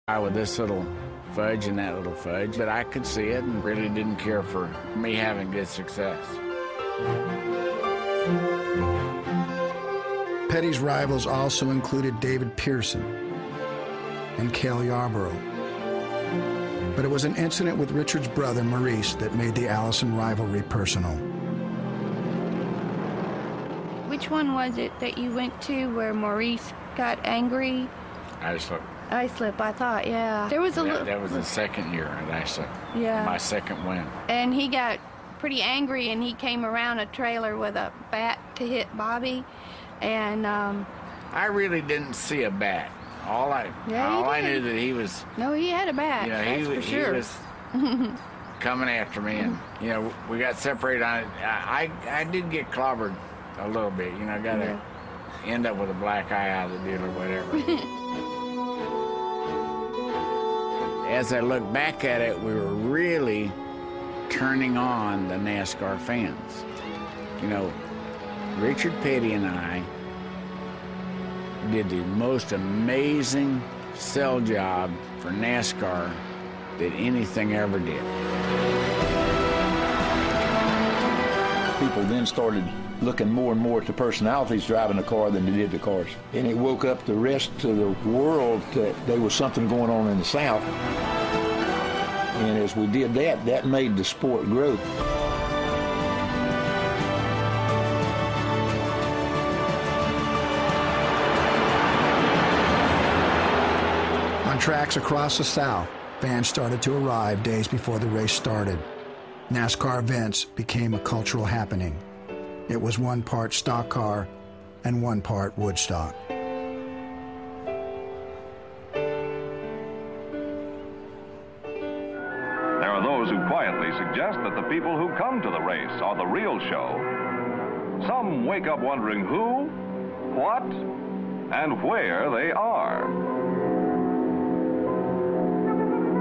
With this little fudge and that little fudge, but I could see it and really didn't care for me having good success. Petty's rivals also included David Pearson and Cale Yarborough. But it was an incident with Richard's brother, Maurice, that made the Allison rivalry personal. Which one was it that you went to where Maurice got angry? Islip. Islip, I thought, yeah. There was a That was the second year at Islip. Yeah. My second win. And he got pretty angry, and he came around a trailer with a bat to hit Bobby. And I really didn't see a bat. All I knew that he was. No, he had a bat. He was coming after me, and we got separated on it. I did get clobbered a little bit. Got to end up with a black eye out of the deal or whatever. As I look back at it, we were really turning on the NASCAR fans. Richard Petty and I did the most amazing sell job for NASCAR that anything ever did. People then started looking more and more to personalities driving the car than they did the cars. And it woke up the rest of the world that there was something going on in the South. And as we did that, that made the sport grow. On tracks across the South, fans started to arrive days before the race started. NASCAR events became a cultural happening. It was one part stock car and one part Woodstock. There are those who quietly suggest that the people who come to the race are the real show. Some wake up wondering who, what, and where they are.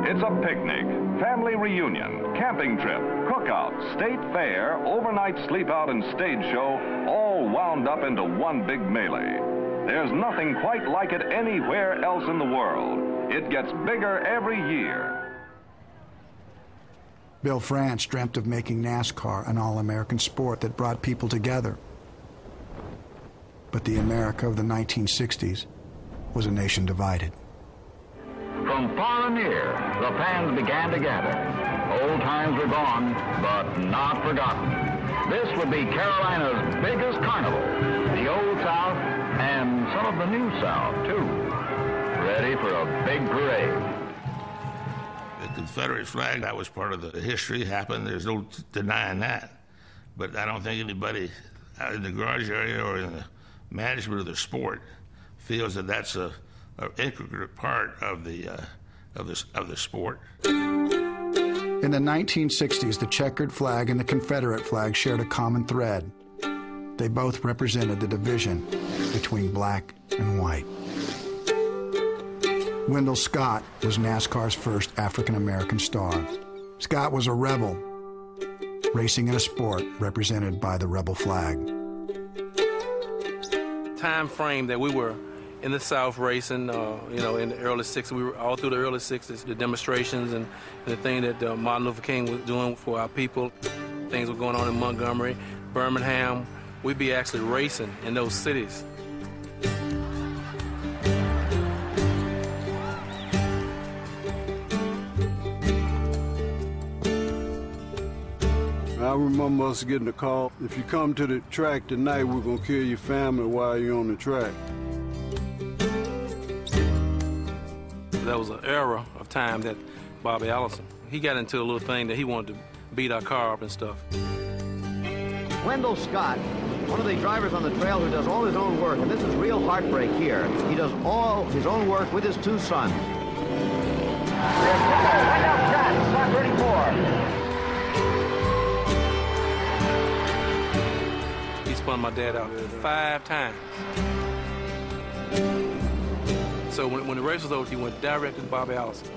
It's a picnic, family reunion, camping trip, cookout, state fair, overnight sleep out, and stage show, all wound up into one big melee. There's nothing quite like it anywhere else in the world. It gets bigger every year. Bill France dreamt of making NASCAR an all-American sport that brought people together. But the America of the 1960s was a nation divided. From far and near, the fans began to gather. Old times were gone, but not forgotten. This would be Carolina's biggest carnival, the Old South and some of the New South, too. Ready for a big parade. The Confederate flag, that was part of the history, happened. There's no denying that. But I don't think anybody out in the garage area or in the management of the sport feels that that's an integral part of the sport. In the 1960s, the checkered flag and the Confederate flag shared a common thread. They both represented the division between black and white. Wendell Scott was NASCAR's first African-American star. Scott was a rebel, racing in a sport represented by the rebel flag. Time frame that we were in the South racing, in the early 60s. We were all through the early 60s, the demonstrations and the thing that Martin Luther King was doing for our people. Things were going on in Montgomery, Birmingham. We'd be actually racing in those cities. I remember us getting a call, if you come to the track tonight, we're gonna kill your family while you're on the track. That was an era of time that Bobby Allison, he got into a little thing that he wanted to beat our car up and stuff. Wendell Scott, one of the drivers on the trail who does all his own work, and this is real heartbreak here. He does all his own work with his two sons. Wendell Scott, slot 34. He spun my dad out 5 times. So when the race was over, he went direct to Bobby Allison.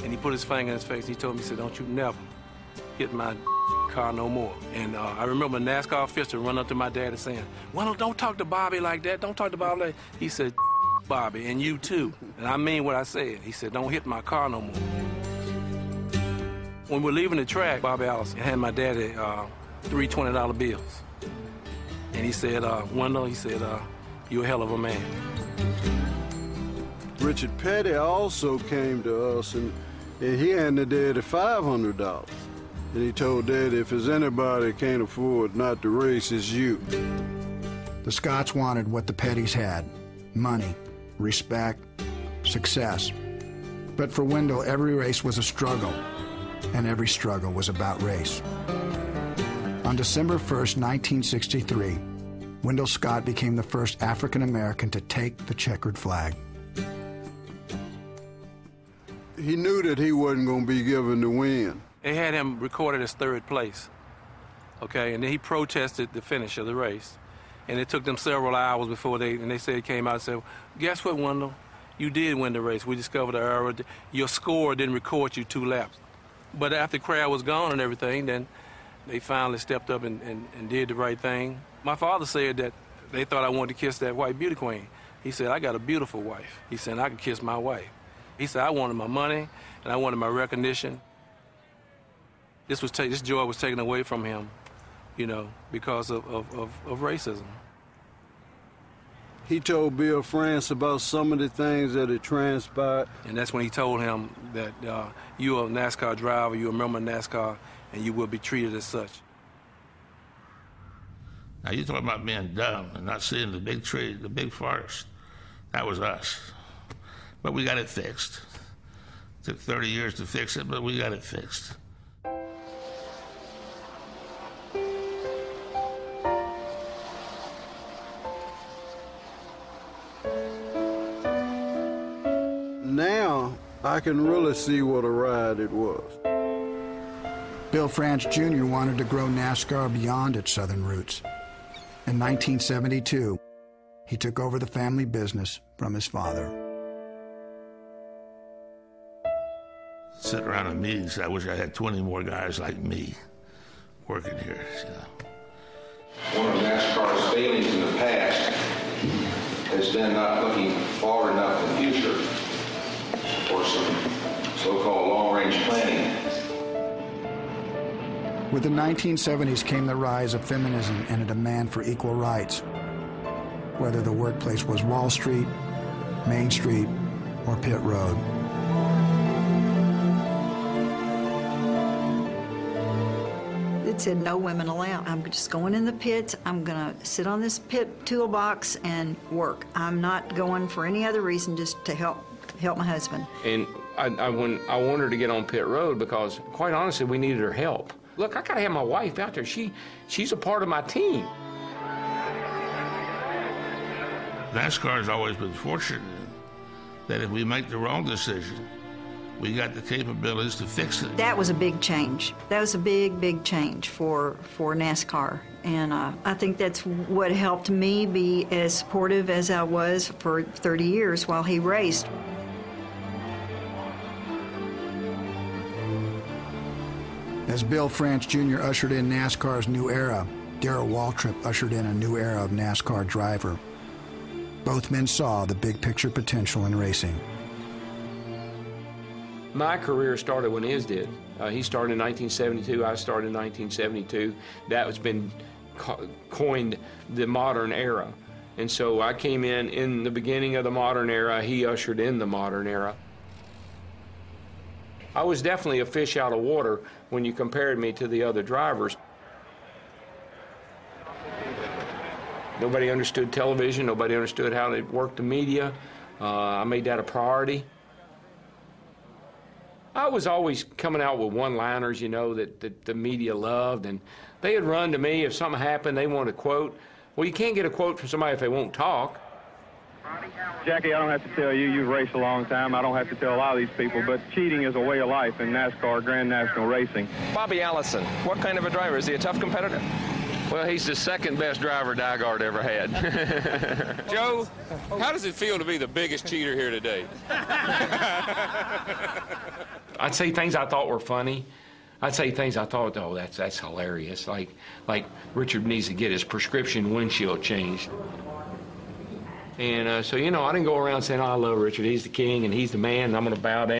And he put his finger in his face. He told me, he said, don't you never hit my car no more. And I remember a NASCAR official run up to my dad and saying, well, don't talk to Bobby like that. Don't talk to Bobby like that. He said, Bobby, and you too. And I mean what I said. He said, don't hit my car no more. When we're leaving the track, Bobby Allison had my daddy three $20 bills. And he said, Wendell, he said, you're a hell of a man. Richard Petty also came to us, and he handed Daddy $500. And he told Daddy, if there's anybody that can't afford not to race, it's you. The Scotts wanted what the Pettys had: money, respect, success. But for Wendell, every race was a struggle, and every struggle was about race. On December 1st, 1963, Wendell Scott became the first African American to take the checkered flag. He knew that he wasn't going to be given the win. They had him recorded as third place, okay? And then he protested the finish of the race. And it took them several hours before they said, came out and said, guess what, Wendell? You did win the race. We discovered the error. Your score didn't record you 2 laps. But after the crowd was gone and everything, then they finally stepped up and did the right thing. My father said that they thought I wanted to kiss that white beauty queen. He said, I got a beautiful wife. He said, I could kiss my wife. He said, I wanted my money and I wanted my recognition. This joy was taken away from him, you know, because of racism. He told Bill France about some of the things that had transpired. And that's when he told him that you're a NASCAR driver, you're a member of NASCAR, and you will be treated as such. Now, you talk about being dumb and not seeing the big tree, the big forest. That was us. But we got it fixed. It took 30 years to fix it, but we got it fixed. Now, I can really see what a ride it was. Bill France Jr. wanted to grow NASCAR beyond its southern roots. In 1972, he took over the family business from his father. Sitting around in meetings, I wish I had 20 more guys like me working here. You know. One of NASCAR's failings in the past has been not looking far enough in the future for some so-called long-range planning. With the 1970s came the rise of feminism and a demand for equal rights, whether the workplace was Wall Street, Main Street, or Pit Road. It said no women allowed. I'm just going in the pits. I'm going to sit on this pit toolbox and work. I'm not going for any other reason, just to help my husband. And I wanted her to get on pit road because, quite honestly, we needed her help. Look, I gotta have my wife out there. She's a part of my team. NASCAR has always been fortunate that if we make the wrong decision, we got the capabilities to fix it. That was a big change. That was a big, big change for NASCAR. And I think that's what helped me be as supportive as I was for 30 years while he raced. As Bill France Jr. ushered in NASCAR's new era, Darrell Waltrip ushered in a new era of NASCAR driver. Both men saw the big picture potential in racing. My career started when his did. He started in 1972, I started in 1972. That has been coined the modern era. And so I came in the beginning of the modern era, he ushered in the modern era. I was definitely a fish out of water when you compared me to the other drivers. Nobody understood television, nobody understood how they worked the media. I made that a priority. I was always coming out with one-liners, you know, that the media loved, and they would run to me if something happened, they wanted a quote. Well, you can't get a quote from somebody if they won't talk. Jackie, I don't have to tell you, you've raced a long time. I don't have to tell a lot of these people, but cheating is a way of life in NASCAR Grand National Racing. Bobby Allison, what kind of a driver? Is he a tough competitor? Well, he's the second best driver Nygaard ever had. Joe, how does it feel to be the biggest cheater here today? I'd say things I thought were funny. I'd say things I thought, oh, that's hilarious. Like Richard needs to get his prescription windshield changed. And so, you know, I didn't go around saying, oh, I love Richard, he's the king and he's the man and I'm going to bow down.